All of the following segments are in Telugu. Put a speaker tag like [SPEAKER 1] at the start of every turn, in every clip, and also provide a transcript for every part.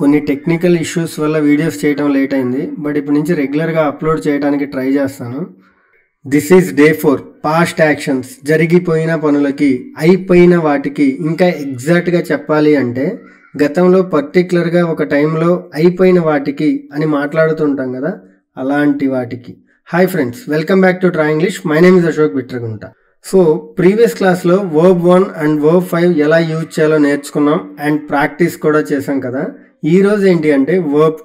[SPEAKER 1] కొన్ని టెక్నికల్ ఇష్యూస్ వల్ల వీడియోస్ చేయడం లేట్ అయింది. బట్ ఇప్పటి నుంచి రెగ్యులర్గా అప్లోడ్ చేయడానికి ట్రై చేస్తాను. This is day 4. Past actions, జరిగిపోయిన పనులకి, అయిపోయిన వాటికి ఇంకా ఎగ్జాక్ట్గా చెప్పాలి అంటే గతంలో పర్టికులర్గా ఒక టైంలో అయిపోయిన వాటికి అని మాట్లాడుతుంటాం కదా, అలాంటి వాటికి. Hi friends, welcome back to try English. My name is Ashok Bitragunta. So previous క్లాస్లో వర్బ్ 1 అండ్ వర్బ్ 5 ఎలా యూజ్ చేయాలో నేర్చుకున్నాం అండ్ ప్రాక్టీస్ కూడా చేసాం కదా. ఈ రోజు ఏంటి అంటే వర్బ్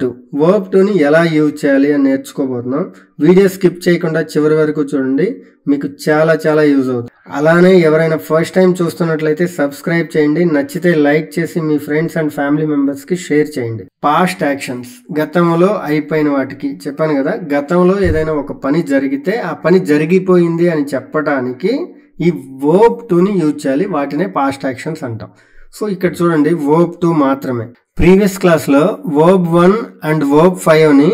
[SPEAKER 1] 2ని ఎలా యూజ్ చేయాలి అని నేర్చుకోబోతున్నాం. వీడియో స్కిప్ చేయకుండా చివరి వరకు చూడండి, మీకు చాలా చాలా యూజ్ అవుతుంది. అలానే ఎవరైనా ఫస్ట్ టైం చూస్తున్నట్లయితే సబ్స్క్రైబ్ చేయండి, నచ్చితే లైక్ చేసి మీ ఫ్రెండ్స్ అండ్ ఫ్యామిలీ మెంబర్స్కి షేర్ చేయండి. పాస్ట్ యాక్షన్స్, గతంలో అయిపోయిన వాటికి చెప్పాను కదా. గతంలో ఏదైనా ఒక పని జరిగితే ఆ పని జరిగిపోయింది అని చెప్పడానికి ఈ వర్బ్ 2ని యూజ్ చేయాలి. వాటినే పాస్ట్ యాక్షన్స్ అంటాం. సో ఇక్కడ చూడండి, వర్బ్ 2 మాత్రమే. ప్రీవియస్ క్లాస్లో వర్బ్ 1 అండ్ వర్బ్ 5ని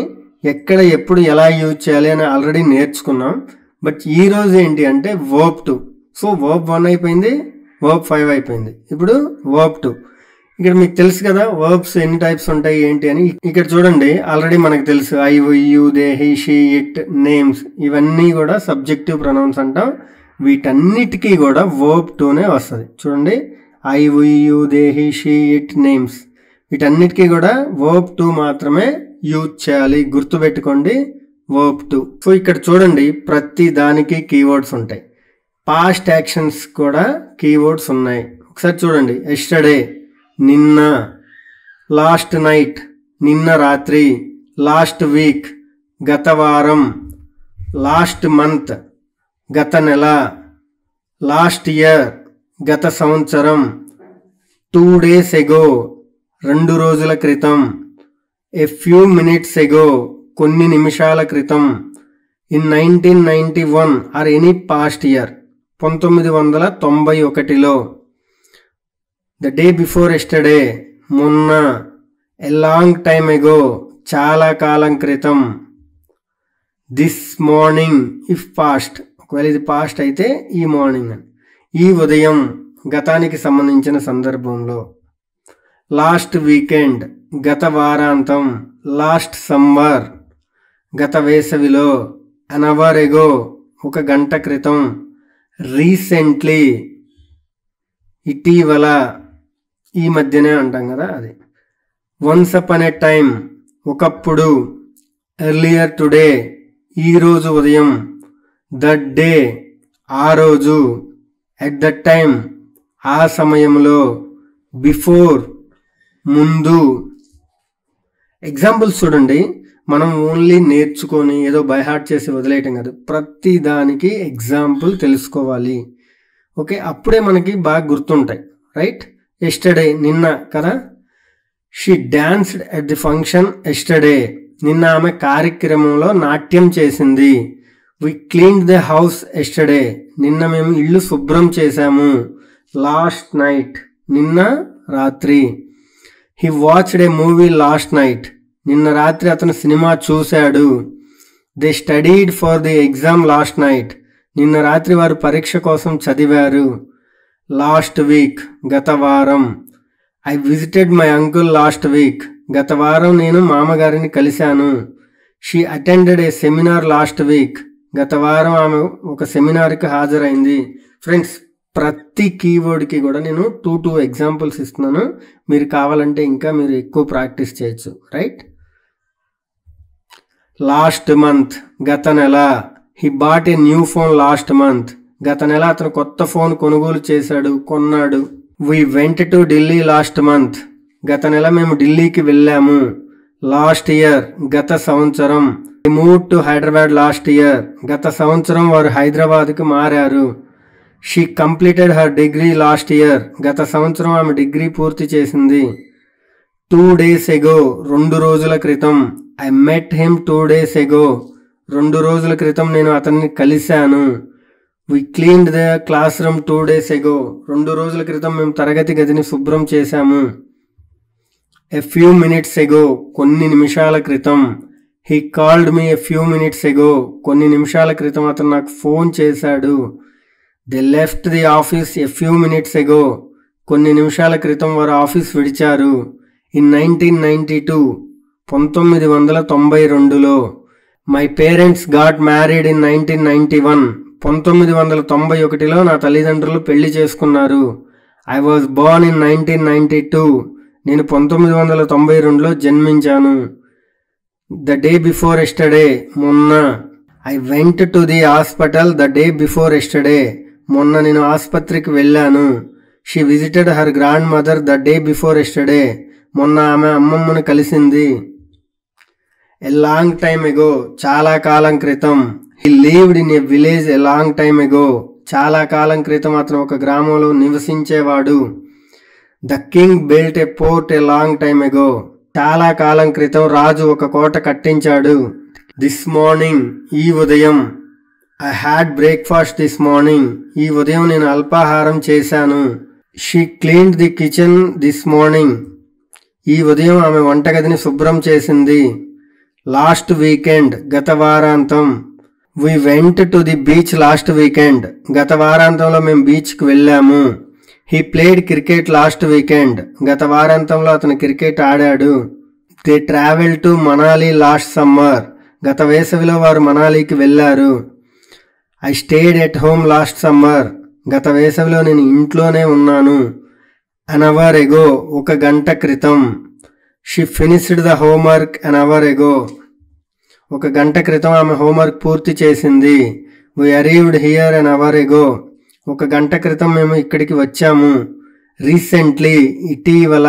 [SPEAKER 1] ఎక్కడ ఎప్పుడు ఎలా యూజ్ చేయాలి అని ఆల్రెడీ నేర్చుకున్నాం. బట్ ఈ రోజు ఏంటి అంటే వర్బ్ 2. సో వర్బ్ 1 అయిపోయింది, వర్బ్ 5 అయిపోయింది, ఇప్పుడు వర్బ్ 2. ఇక్కడ మీకు తెలుసు కదా వర్బ్స్ ఎన్ని టైప్స్ ఉంటాయి ఏంటి అని. ఇక్కడ చూడండి, ఆల్రెడీ మనకు తెలుసు I, you, they, he, she, it, names, ఇవన్నీ కూడా సబ్జెక్టివ్ ప్రొనౌన్స్ అంటాం. వీటన్నిటికీ కూడా వర్బ్ 2నే వస్తుంది. చూడండి, I, you, they, he, she, it, names, వీటన్నిటికీ కూడా వర్బ్ 2 మాత్రమే యూజ్ చేయాలి. గుర్తుపెట్టుకోండి, వర్బ్ 2. సో ఇక్కడ చూడండి, ప్రతి దానికి కీవర్డ్స్ ఉంటాయి. పాస్ట్ యాక్షన్స్ కూడా కీవర్డ్స్ ఉన్నాయి. ఒకసారి చూడండి, ఎస్టర్డే నిన్న, లాస్ట్ నైట్ నిన్న రాత్రి, లాస్ట్ వీక్ గత వారం, లాస్ట్ మంత్ గత నెల, లాస్ట్ ఇయర్ గత సంవత్సరం, 2 days ago 2 రోజుల క్రితం, ఎ ఫ్యూ మినిట్స్ ఎగో కొన్ని నిమిషాల క్రితం, in 1991 or any past year 1991లో, ద డే బిఫోర్ ఎస్టర్డే మొన్న, ఎ లాంగ్ టైమ్ ఎగో చాలా కాలం క్రితం, దిస్ మార్నింగ్ ఇఫ్ పాస్ట్, ఒకవేళ ఇది పాస్ట్ అయితే ఈ మార్నింగ్ అని, ఈ ఉదయం గతానికి సంబంధించిన సందర్భంలో, లాస్ట్ వీకెండ్ గత వారాంతం, లాస్ట్ సమ్మర్ గత వేసవిలో, అన్ అవర్ ఎగో ఒక గంట క్రితం, రీసెంట్లీ ఇటీవల, ఈ మధ్యనే అంటాం కదా అది, వన్స్ అపాన్ ఎ టైమ్ ఒకప్పుడు, ఎర్లియర్ టుడే ఈరోజు ఉదయం, దట్ డే ఆ రోజు, ఎట్ దట్ టైమ్ ఆ సమయంలో, బిఫోర్ ముందు. ఎగ్జాంపుల్స్ చూడండి, మనం ఓన్లీ నేర్చుకొని ఏదో బై హార్ట్ చేసి వదిలేయటం కాదు, ప్రతి దానికి ఎగ్జాంపుల్ తెలుసుకోవాలి. ఓకే, అప్పుడే మనకి బాగా గుర్తుంటాయి. రైట్, ఎస్టర్డే నిన్న కదా, she danced at the function yesterday, నిన్న ఆమె కార్యక్రమంలో నాట్యం చేసింది. వి క్లీన్డ్ ద హౌస్ ఎస్టర్డే, నిన్న మేము ఇల్లు శుభ్రం చేశాము. లాస్ట్ నైట్ నిన్న రాత్రి. He watched a movie last night, నిన్న రాత్రి అతను సినిమా చూశాడు. They studied for the exam last night, నిన్న రాత్రి వారు పరీక్ష కోసం చదివారు. లాస్ట్ వీక్ గత వారం. I visited my uncle last week, గత వారం నేను మామగారిని కలిశాను. She attended A seminar last week, గత వారం ఆమె ఒక సెమినార్కి హాజరైంది. ఫ్రెండ్స్, ప్రతి కీవర్డ్కి కూడా నేను 2 ఎగ్జాంపుల్స్ ఇస్తున్నాను. మీరు కావాలంటే ఇంకా మీరు ఎక్కువ ప్రాక్టీస్ చేయొచ్చు. రైట్, లాస్ట్ మంత్ గత నెల. He bought a new phone last month, గత నెల అతను కొత్త ఫోన్ కొనుగోలు చేశాడు, కొన్నాడు. We went to Delhi last month, గత నెల మేము ఢిల్లీకి వెళ్ళాము. లాస్ట్ ఇయర్ గత సంవత్సరం. Move to Hyderabad last year, గత సంవత్సరం వారు హైదరాబాద్కు మారారు. She completed her degree last year, గత సంవత్సరం ఆమె డిగ్రీ పూర్తి చేసింది. 2 days ago 2 రోజుల క్రితం. I met him 2 days ago, 2 రోజుల క్రితం నేను అతన్ని కలిశాను. We cleaned the classroom 2 days ago, 2 రోజుల క్రితం మేము తరగతి గదిని శుభ్రం చేశాము. ఎ ఫ్యూ మినిట్స్ ఎగో కొన్ని నిమిషాల క్రితం. He called me a few minutes ago, కొన్ని నిమిషాల క్రితం అతను నాకు ఫోన్ చేశాడు. They left the office a few minutes ago, కొన్ని నిమిషాల క్రితం వారు ఆఫీస్ విడిచారు. ఇన్ 1992 1992లో my parents got married in 1991 1991లో నా తల్లిదండ్రులు పెళ్లి చేసుకున్నారు. ఐ వాజ్ బోర్న్ ఇన్ 1992 నేను 1992లో జన్మించాను. ద డే బిఫోర్ ఎస్టర్డే మొన్న. I went to the hospital the day before yesterday మొన్న నేను ఆసుపత్రికి వెళ్ళాను. She visited her grand mother the day before yesterday మొన్న ఆమె అమ్మమ్మను కలిసింది. ఎ లాంగ్ టైమ్ ఎగో చాలా కాలం క్రితం. He lived in a village a long time ago చాలా కాలం క్రితం అతను ఒక గ్రామంలో నివసించేవాడు. The king built a fort a long time ago చాలా కాలం క్రితం రాజు ఒక కోట కట్టించాడు. దిస్ మార్నింగ్ ఈ ఉదయం. I had breakfast this morning ఈ ఉదయం నేను అల్పాహారం చేశాను. She cleaned the kitchen this morning ఈ ఉదయం ఆమె వంటగదిని శుభ్రం చేసింది. లాస్ట్ వీకెండ్ గత వారాంతం. We went to the beach last weekend గత వారాంతంలో మేము బీచ్కి వెళ్ళాము. He played cricket last weekend గత వారాంతంలో అతను క్రికెట్ ఆడాడు. They travel to Manali last summer గత వేసవిలో వారు మనాలికి వెళ్ళారు. I stayed at home last summer గత వేసవిలో నేను ఇంట్లోనే ఉన్నాను. అన్ అవర్ ఎగో ఒక గంట క్రితం. She finished the homework an hour ago ఒక గంట క్రితం ఆమె హోంవర్క్ పూర్తి చేసింది. We arrived here an hour ago ఒక గంట క్రితం మేము ఇక్కడికి వచ్చాము. రీసెంట్లీ ఇటీవల.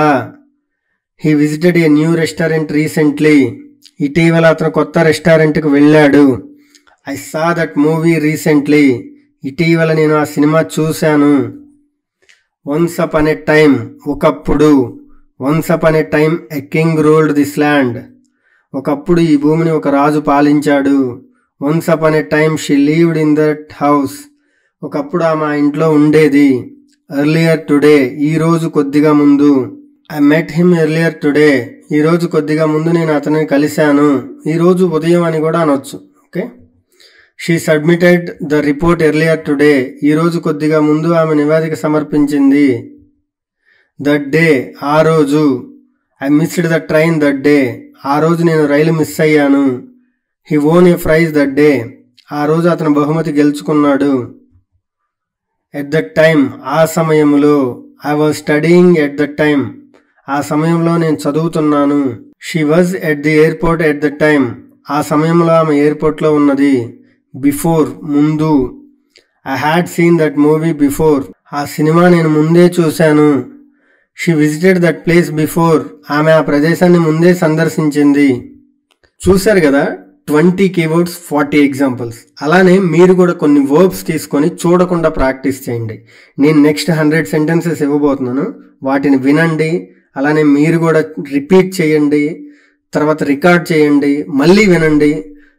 [SPEAKER 1] He visited a new restaurant recently ఇటీవల అతను కొత్త రెస్టారెంట్కి వెళ్ళాడు. I saw that movie recently ఇటీవల నేను ఆ సినిమా చూశాను. వన్స్ అపాన్ ఎ టైమ్ ఒకప్పుడు. Once upon a time a king ruled this land ఒకప్పుడు ఈ భూమిని ఒక రాజు పాలించాడు. Once upon a time she లీవ్డ్ in that house ఒకప్పుడు ఆమె ఆ ఇంట్లో ఉండేది. ఎర్లియర్ టుడే ఈ రోజు కొద్దిగా ముందు. I met him earlier today ఈ రోజు కొద్దిగా ముందు నేను అతనిని కలిశాను. ఈ రోజు ఉదయం అని కూడా అనొచ్చు. Okay. She submitted the report earlier today ఈ రోజు కొద్దిగా ముందు ఆమె నివేదిక సమర్పించింది. దట్ డే ఆ రోజు. I missed the train that day ఆ రోజు నేను రైలు మిస్ అయ్యాను. He won a prize that day ఆ రోజు అతను బహుమతి గెలుచుకున్నాడు. ఎట్ దట్ టైమ్ ఆ సమయంలో. I was studying at that time ఆ సమయంలో నేను చదువుతున్నాను. She was at the airport at that time ఆ సమయంలో ఆమె ఎయిర్పోర్ట్లో ఉన్నది. బిఫోర్ ముందు. I had seen that movie before ఆ సినిమా నేను ముందే చూశాను. She visited that place before ఆమె ఆ ప్రదేశాన్ని ముందే సందర్శించింది. చూశారు కదా 20 కీవర్డ్స్ 40 ఎగ్జాంపుల్స్. అలానే మీరు కూడా కొన్ని వర్బ్స్ తీసుకొని చూడకుండా ప్రాక్టీస్ చేయండి. నేను నెక్స్ట్ 100 సెంటెన్సెస్ ఇవ్వబోతున్నాను, వాటిని వినండి. అలానే మీరు కూడా రిపీట్ చేయండి, తర్వాత రికార్డ్ చేయండి, మళ్ళీ వినండి,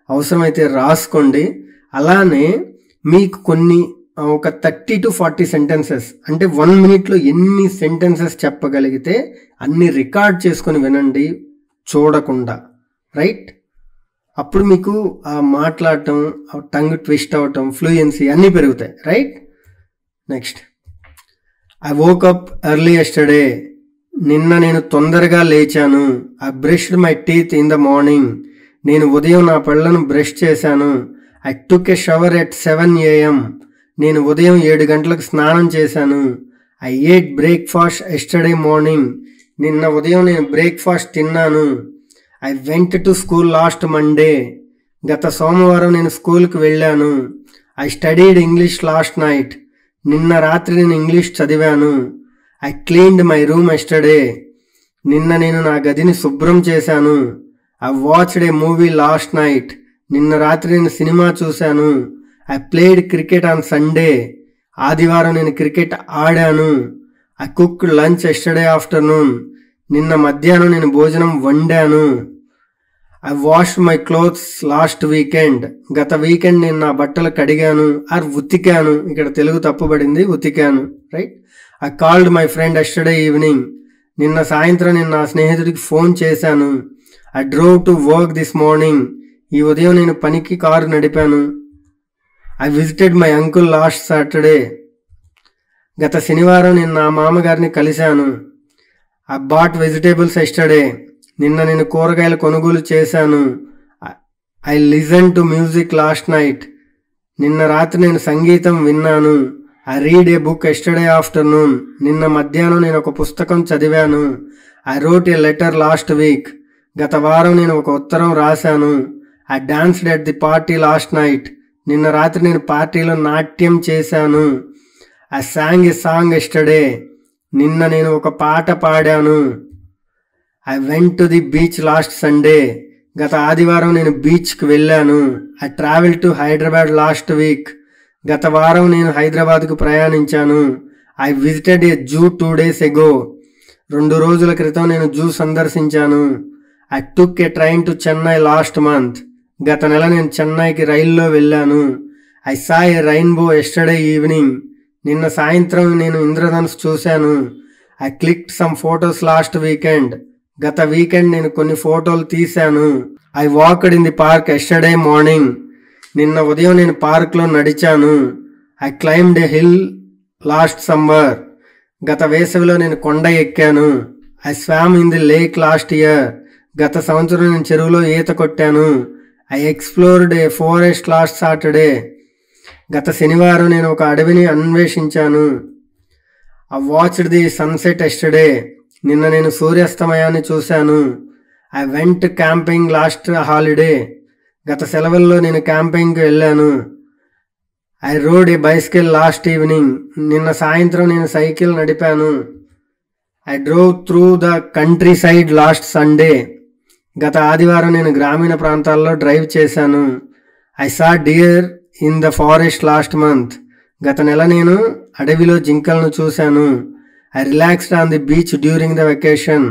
[SPEAKER 1] అవసరమైతే రాసుకోండి. అలానే మీకు కొన్ని ఒక 30 to 40 సెంటెన్సెస్ అంటే 1 minute ఎన్ని సెంటెన్సెస్ చెప్పగలిగితే అన్ని రికార్డ్ చేసుకొని వినండి చూడకుండా. రైట్? అప్పుడు మీకు ఆ మాట్లాడటం, టంగ్ ట్విస్ట్ అవటం, ఫ్లూయెన్సీ అన్నీ పెరుగుతాయి. Right? Next, I woke up early yesterday నిన్న నేను తొందరగా లేచాను. I brushed my teeth in the morning నేను ఉదయం నా పళ్ళను బ్రష్ చేశాను. I took a shower at 7 AM నేను ఉదయం 7 గంటలకు స్నానం చేశాను. I ate breakfast yesterday morning నిన్న ఉదయం నేను బ్రేక్ఫాస్ట్ తిన్నాను. I went to school last Monday గత సోమవారం నేను స్కూల్కి వెళ్ళాను. I studied English last night నిన్న రాత్రి నేను ఇంగ్లీష్ చదివాను. I cleaned my room yesterday నిన్న నేను నా గదిని శుభ్రం చేశాను. I watched a movie last night నిన్న రాత్రి నేను సినిమా చూశాను. I played cricket on Sunday ఆదివారం నేను క్రికెట్ ఆడాను. I cooked lunch yesterday afternoon నిన్న మధ్యాహ్నం నేను భోజనం వండాను. I washed my clothes last weekend గత వీకెండ్ నేను నా బట్టలు కడిగాను ఆర్ ఉతికాను. ఇక్కడ తెలుగు తప్పుబడింది, ఉతికాను. Right? I called my friend yesterday evening నిన్న సాయంత్రం నేను నా స్నేహితుడికి ఫోన్ చేశాను. I drove to work this morning ఈ ఉదయం నేను పనికి కారు నడిపాను. I visited my uncle last Saturday గత శనివారం నేను నా మామగారిని కలిశాను. I bought vegetables yesterday. నిన్న నేను కూరగాయలు కొనుగోలు చేశాను. I listen to music last night. నిన్న రాత్రి నేను సంగీతం విన్నాను. I read a book yesterday afternoon. నిన్న మధ్యాహ్నం నేను ఒక పుస్తకం చదివాను. I wrote a letter last week. గత వారం నేను ఒక ఉత్తరం రాశాను. I danced at the party last night. నిన్న రాత్రి నేను పార్టీలో నాట్యం చేశాను. I sang a song yesterday. నిన్న నేను ఒక పాట పాడాను. I went to the beach last Sunday. గత ఆదివారం నేను బీచ్కి వెళ్ళాను. I travel to Hyderabad last week. గత వారం నేను హైదరాబాద్కు ప్రయాణించాను. I visited a zoo 2 days ago. 2 రోజుల క్రితం నేను జూ సందర్శించాను. I took a train to Chennai last month. గత నెల నేను చెన్నైకి రైల్లో వెళ్ళాను. I saw a rainbow yesterday evening. నిన్న సాయంత్రం నేను ఇంద్రధనుస్ చూశాను. I clicked some photos last weekend. గత వీకెండ్ నేను కొన్ని ఫోటోలు తీశాను. I walked in the park yesterday morning. నిన్న ఉదయం నేను పార్క్లో నడిచాను. I climbed a hill last summer. గత వేసవిలో నేను కొండ ఎక్కాను. I swam in the lake last year. గత సంవత్సరం నేను చెరువులో ఈత కొట్టాను. I explored a forest last Saturday. గత శనివారం నేను ఒక అడవిని అన్వేషించాను. I watched the sunset yesterday. నిన్న నేను సూర్యాస్తమయాన్ని చూశాను. I went camping last holiday. గత సెలవుల్లో నేను క్యాంపింగ్కి వెళ్ళాను. I rode a bicycle last evening. నిన్న సాయంత్రం నేను సైకిల్ నడిపాను. I drove through the countryside last Sunday. గత ఆదివారం నేను గ్రామీణ ప్రాంతాల్లో డ్రైవ్ చేశాను. I saw deer in the forest last month. గత నెల నేను అడవిలో జింకలను చూశాను. I relaxed on the beach during the vacation.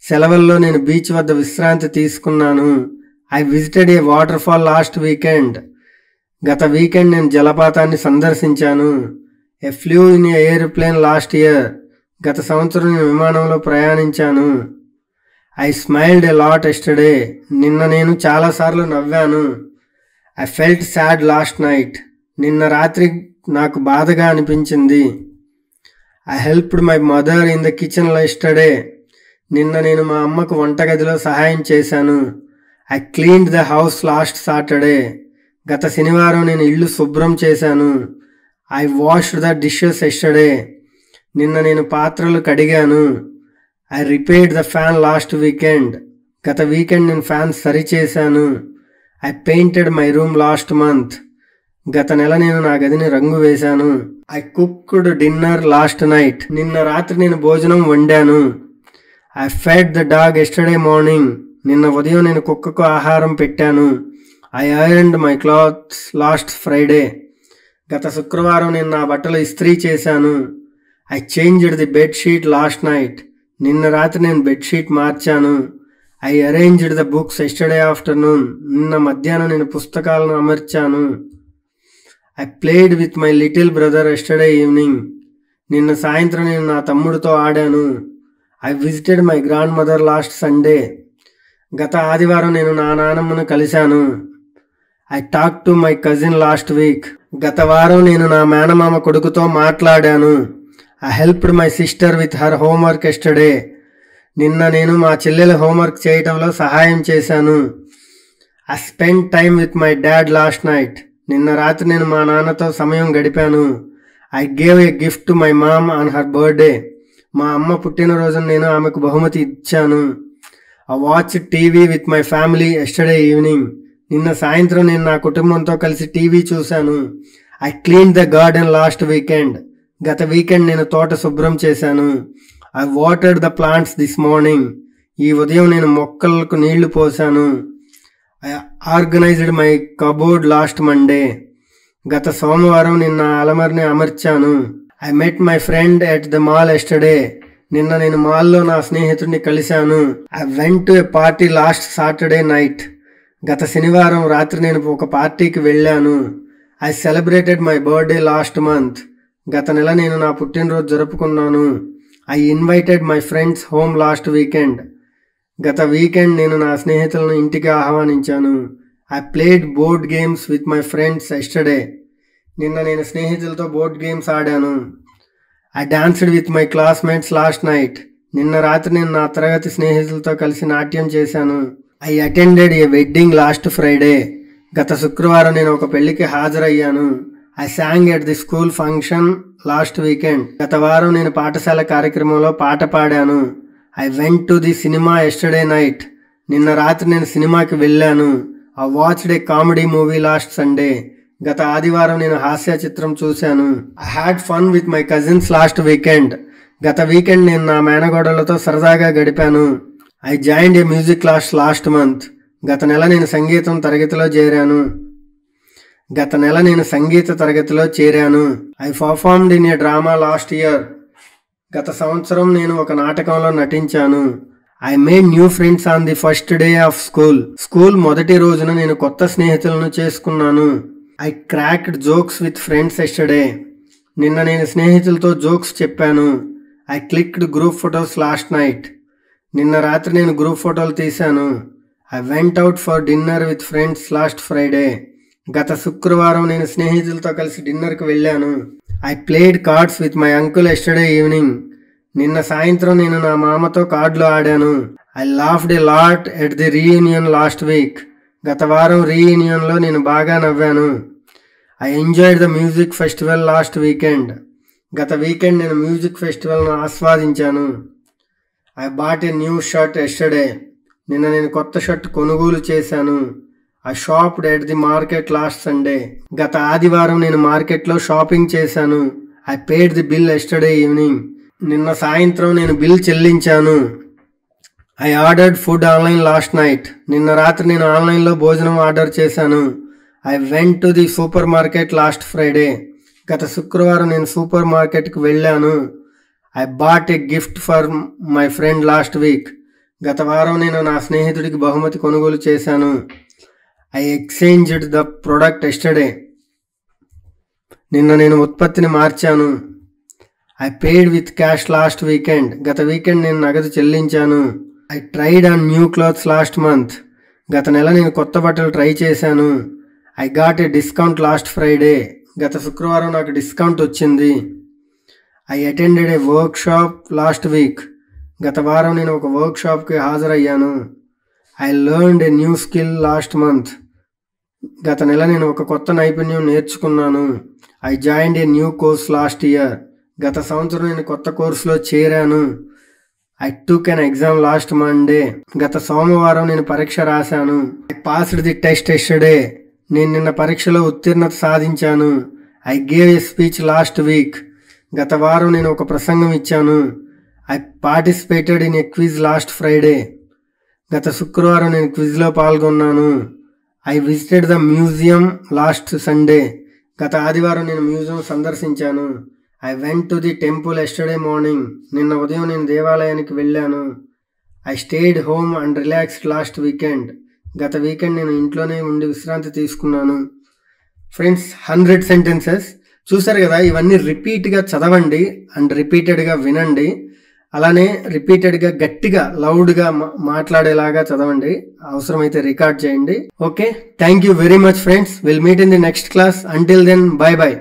[SPEAKER 1] సెలవుల్లో నేను బీచ్ వద్ద విశ్రాంతి తీసుకున్నాను. I visited a waterfall last weekend. గత వీకెండ్ నేను జలపాతాన్ని సందర్శించాను. I flew in a airplane last year. గత సంవత్సరం నేను విమానంలో ప్రయాణించాను. I smiled a lot yesterday. నిన్న నేను చాలాసార్లు నవ్వాను. I felt sad last night. నిన్న రాత్రి నాకు బాధగా అనిపించింది. I helped my mother in the kitchen yesterday. నిన్న నేను మా అమ్మకు వంటగదిలో సహాయం చేశాను. I cleaned the house last Saturday. గత శనివారం నేను ఇల్లు శుభ్రం చేశాను. I washed the dishes yesterday. నిన్న నేను పాత్రలు కడిగాను. I repaired the fan last weekend. గత వీకెండ్ నేను ఫ్యాన్ సరిచేశాను. I painted my room last month. గత నెల నేను నా గదిని రంగు వేశాను. I cooked dinner last night. నిన్న రాత్రి నేను భోజనం వండాను. I fed the dog yesterday morning. నిన్న ఉదయం నేను కుక్కకు ఆహారం పెట్టాను. I ironed my clothes last Friday. గత శుక్రవారం నేను నా బట్టలు ఇస్త్రీ చేశాను. I changed the bedsheet last night. నిన్న రాత్రి నేను బెడ్షీట్ మార్చాను. I arranged the books yesterday afternoon. నిన్న మధ్యాహ్నం నేను పుస్తకాలను అమర్చాను. I played with my little brother yesterday evening. నిన్న సాయంత్రం నేను నా తమ్ముడితో ఆడాను. I visited my grandmother last Sunday. గత ఆదివారం నేను నా నానమ్మను కలిశాను. I talk to my cousin last week. గత వారం నేను నా మేనమామ కొడుకుతో మాట్లాడాను. I helped my sister with her homework yesterday. నిన్న నేను మా చెల్లెల హోంవర్క్ చేయడంలో సహాయం చేశాను. I spend time with my dad last night. నిన్న రాత్రి నేను మా నాన్నతో సమయం గడిపాను. I gave A gift to my mom on her birthday. మా అమ్మ పుట్టినరోజున నేను ఆమెకు బహుమతి ఇచ్చాను. I watch TV with my family yesterday evening. నిన్న సాయంత్రం నేను నా కుటుంబంతో కలిసి టీవీ చూశాను. I clean the garden last weekend. గత వీకెండ్ నేను తోట శుభ్రం చేశాను. I watered the plants this morning. ఈ ఉదయం నేను మొక్కలకు నీళ్లు పోశాను. I organised my cupboard last Monday. గత సోమవారం నిన్న అలమర్ని అమర్చాను. I met my friend at the mall yesterday. నిన్న నేను మాల్లో నా స్నేహితుడిని కలిశాను. I went to a party last Saturday night. గత శనివారం రాత్రి నేను ఒక పార్టీకి వెళ్ళాను. I celebrated my birthday last month. గత నెల నేను నా పుట్టినరోజు జరుపుకున్నాను. I invited my friends home last weekend. గత వీకెండ్ నేను నా స్నేహితులను ఇంటికి ఆహ్వానించాను. I played board games with my friends yesterday. నిన్న నేను స్నేహితులతో బోర్డ్ గేమ్స్ ఆడాను. I danced with my classmates last night. నిన్న రాత్రి నేను నా తరగతి స్నేహితులతో కలిసి నాట్యం చేశాను. I attended a wedding last Friday. గత శుక్రవారం నేను ఒక పెళ్లికి హాజరయ్యాను. I sang at the school function last weekend. గత వారం నేను పాఠశాల కార్యక్రమంలో పాట పాడాను. I went to the cinema yesterday night. నిన్న రాత్రి నేను సినిమాకి వెళ్ళాను. I watched a comedy movie last Sunday. గత ఆదివారం నేను హాస్య చిత్రం చూశాను. I had fun with my cousins last weekend. గత వీకెండ్ నేను నా మేనగోడలతో సరదాగా గడిపాను. I joined a music class last month. గత నెల నేను సంగీత తరగతిలో చేరాను. I performed in a drama last year. గత సంవత్సరం నేను ఒక నాటకంలో నటించాను. I made new friends on the first day of school మొదటి రోజున నేను కొత్త స్నేహితులను చేసుకున్నాను. I cracked jokes with friends yesterday. నిన్న నేను స్నేహితులతో జోక్స్ చెప్పాను. I clicked group photos last night. నిన్న రాత్రి నేను గ్రూప్ ఫోటోలు తీశాను. I went out for dinner with friends last Friday. గత శుక్రవారం నేను స్నేహితులతో కలిసి డిన్నర్కి వెళ్ళాను. I played cards with my uncle yesterday evening. నిన్న సాయంత్రం నేను నా మామతో కార్డులు ఆడాను. I laughed A lot at the reunion last week. గత వారం రీయూనియన్లో నేను బాగా నవ్వాను. I enjoyed the music festival last weekend. గత వీకెండ్ నేను మ్యూజిక్ ఫెస్టివల్ను ఆస్వాదించాను. I bought a new shirt yesterday. నిన్న నేను కొత్త షర్ట్ కొనుగోలు చేశాను. I shopped at the market last Sunday. గత ఆదివారం నేను మార్కెట్లో షాపింగ్ చేశాను. I paid the bill yesterday evening. నిన్న సాయంత్రం నేను బిల్ చెల్లించాను. I ordered food online last night. నిన్న రాత్రి నేను ఆన్లైన్లో భోజనం ఆర్డర్ చేశాను. I went to the super market last Friday. గత శుక్రవారం నేను సూపర్ మార్కెట్కి వెళ్ళాను. I bought A gift for my friend last week. గత వారం నేను నా స్నేహితుడికి బహుమతి కొనుగోలు చేశాను. I exchanged the product yesterday. నిన్న నేను ఉత్పత్తిని మార్చాను. I paid with cash last weekend. గత వీకెండ్ నేను నగదు చెల్లించాను. I tried on new clothes last month. గత నెల నేను కొత్త బట్టలు ట్రై చేశాను. I got a discount last Friday. గత శుక్రవారం నాకు డిస్కౌంట్ వచ్చింది. I attended a workshop last week. గత వారం నేను ఒక వర్క్ షాప్కి హాజరయ్యాను. I learned a new skill last month. గత నెల నేను ఒక కొత్త నైపుణ్యం నేర్చుకున్నాను. I joined a new course last year. గత సంవత్సరం నేను కొత్త కోర్సులో చేరాను. I took an exam last Monday. గత సోమవారం నేను పరీక్ష రాశాను. I passed the test yesterday. నేను నిన్న పరీక్షలో ఉత్తీర్ణత సాధించాను. I gave a speech last week. గత వారం నేను ఒక ప్రసంగం ఇచ్చాను. I participated in a quiz last Friday. గత శుక్రవారం నేను క్విజ్లో పాల్గొన్నాను. I visited the museum last Sunday. గత ఆదివారం నేను మ్యూజియం సందర్శించాను. I went to the temple yesterday morning. నిన్న ఉదయం నేను దేవాలయానికి వెళ్ళాను. I stayed home and relaxed last weekend. గత వీకెండ్ నేను ఇంట్లోనే ఉండి విశ్రాంతి తీసుకున్నాను. ఫ్రెండ్స్, 100 సెంటెన్సెస్ చూసారు కదా. ఇవన్నీ రిపీట్గా చదవండి అండ్ రిపీటెడ్గా వినండి. అలానే రిపీటెడ్గా గట్టిగా లౌడ్గా మాట్లాడేలాగా చదవండి. అవసరమైతే రికార్డ్ చేయండి. Okay, thank you very much friends. Will meet in the next class. Until then, bye by.